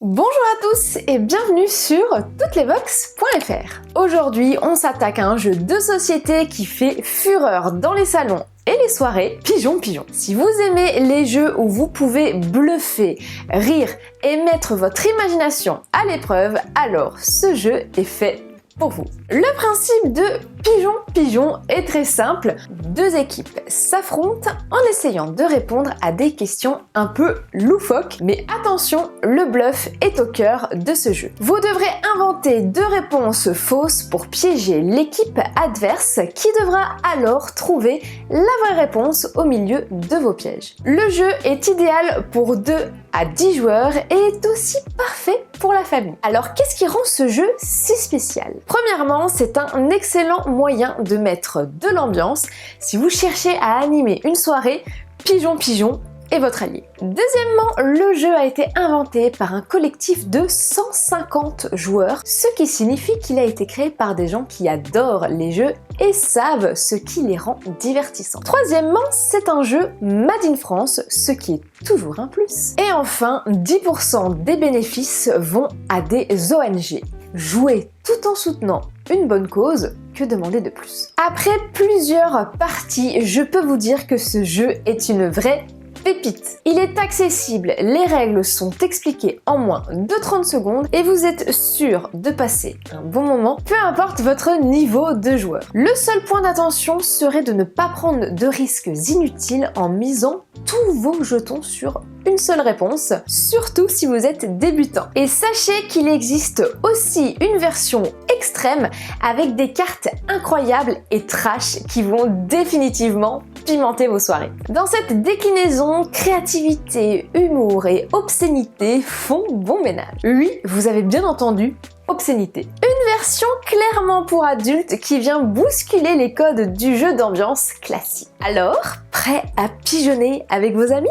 Bonjour à tous et bienvenue sur toutes-les-box.fr. Aujourd'hui, on s'attaque à un jeu de société qui fait fureur dans les salons et les soirées, Pigeon Pigeon. Si vous aimez les jeux où vous pouvez bluffer, rire et mettre votre imagination à l'épreuve, alors ce jeu est fait pour vous. Le principe de Pigeon Pigeon est très simple. Deux équipes s'affrontent en essayant de répondre à des questions un peu loufoques, mais attention, le bluff est au cœur de ce jeu. Vous devrez inventer deux réponses fausses pour piéger l'équipe adverse qui devra alors trouver la vraie réponse au milieu de vos pièges. Le jeu est idéal pour 2 à 10 joueurs et est aussi parfait pour la famille. Alors qu'est-ce qui rend ce jeu si spécial? Premièrement, c'est un excellent moyen de mettre de l'ambiance. Si vous cherchez à animer une soirée, Pigeon Pigeon est votre allié. Deuxièmement, le jeu a été inventé par un collectif de 150 joueurs, ce qui signifie qu'il a été créé par des gens qui adorent les jeux et savent ce qui les rend divertissants. Troisièmement, c'est un jeu made in France, ce qui est toujours un plus. Et enfin, 10% des bénéfices vont à des ONG. Jouer tout en soutenant une bonne cause, que demander de plus? Après plusieurs parties, je peux vous dire que ce jeu est une vraie pépite. Il est accessible, les règles sont expliquées en moins de 30 secondes et vous êtes sûr de passer un bon moment, peu importe votre niveau de joueur. Le seul point d'attention serait de ne pas prendre de risques inutiles en misant tous vos jetons sur une seule réponse, surtout si vous êtes débutant. Et sachez qu'il existe aussi une version extrême avec des cartes incroyables et trash qui vont définitivement pimenter vos soirées. Dans cette déclinaison, créativité, humour et obscénité font bon ménage. Oui, vous avez bien entendu, obscénité. Une version clairement pour adultes qui vient bousculer les codes du jeu d'ambiance classique. Alors, prêt à pigeonner avec vos amis ?